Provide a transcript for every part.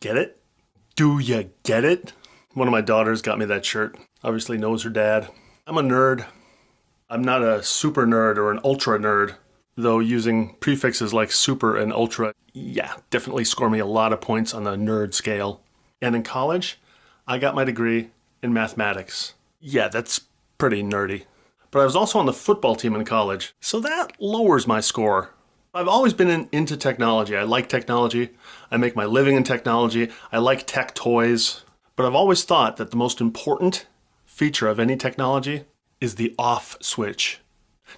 Get it? Do you get it? One of my daughters got me that shirt. Obviously knows her dad. I'm a nerd. I'm not a super nerd or an ultra nerd, though using prefixes like super and ultra, yeah, definitely score me a lot of points on the nerd scale. And in college, I got my degree in mathematics. Yeah, that's pretty nerdy. But I was also on the football team in college, so that lowers my score. I've always been into technology. I like technology. I make my living in technology. I like tech toys. But I've always thought that the most important feature of any technology is the off switch.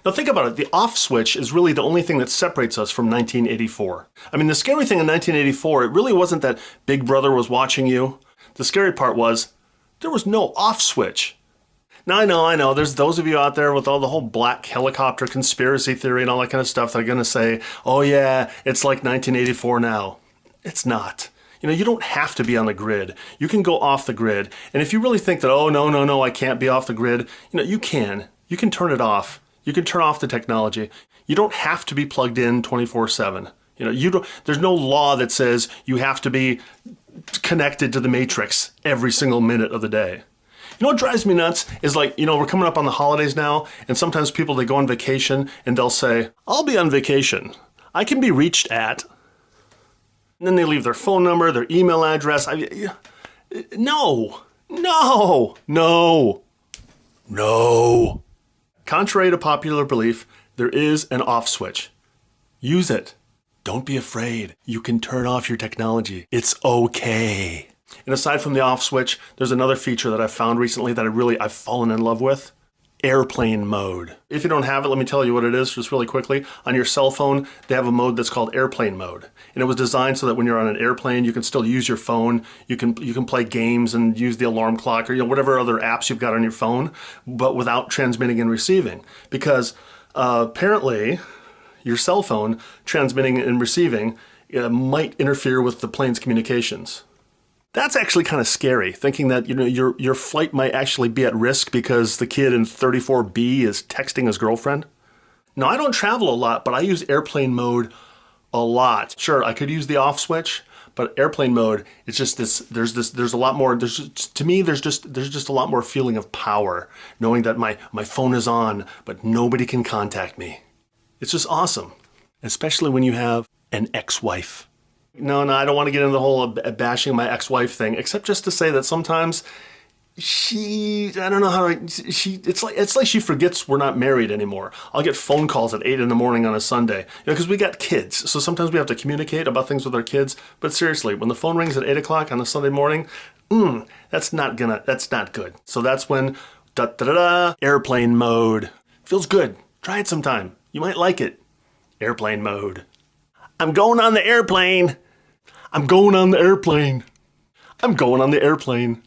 Now think about it. The off switch is really the only thing that separates us from 1984. I mean, the scary thing in 1984, it really wasn't that Big Brother was watching you. The scary part was there was no off switch. Now, I know, there's those of you out there with all the whole black helicopter conspiracy theory and all that kind of stuff that are going to say, oh yeah, it's like 1984 now. It's not. You don't have to be on the grid. You can go off the grid. And if you really think that, oh, no, I can't be off the grid, you can. You can turn it off. You can turn off the technology. You don't have to be plugged in 24/7. There's no law that says you have to be connected to the matrix every single minute of the day. What drives me nuts is we're coming up on the holidays now, and sometimes people, they go on vacation and they'll say, I'll be on vacation. I can be reached at. And then they leave their phone number, their email address. No. Contrary to popular belief, there is an off switch. Use it. Don't be afraid. You can turn off your technology. It's okay. And aside from the off switch, there's another feature that I've found recently that I've fallen in love with. Airplane mode. If you don't have it, let me tell you what it is just really quickly. On your cell phone, they have a mode that's called airplane mode. And it was designed so that when you're on an airplane, you can still use your phone. You can play games and use the alarm clock or whatever other apps you've got on your phone, but without transmitting and receiving. Because apparently, your cell phone transmitting and receiving might interfere with the plane's communications. That's actually kind of scary, thinking that your flight might actually be at risk because the kid in 34B is texting his girlfriend. Now, I don't travel a lot, but I use airplane mode a lot. Sure, I could use the off switch, but airplane mode is just this. There's a lot more. There's just a lot more feeling of power, knowing that my phone is on, but nobody can contact me. It's just awesome, especially when you have an ex-wife. No, I don't want to get into the whole bashing my ex-wife thing, except just to say that sometimes it's like she forgets we're not married anymore. I'll get phone calls at 8 a.m. on a Sunday, because we got kids. So sometimes we have to communicate about things with our kids. But seriously, when the phone rings at 8 o'clock on a Sunday morning, that's not good. So that's when, airplane mode. Feels good. Try it sometime. You might like it. Airplane mode. I'm going on the airplane. I'm going on the airplane. I'm going on the airplane.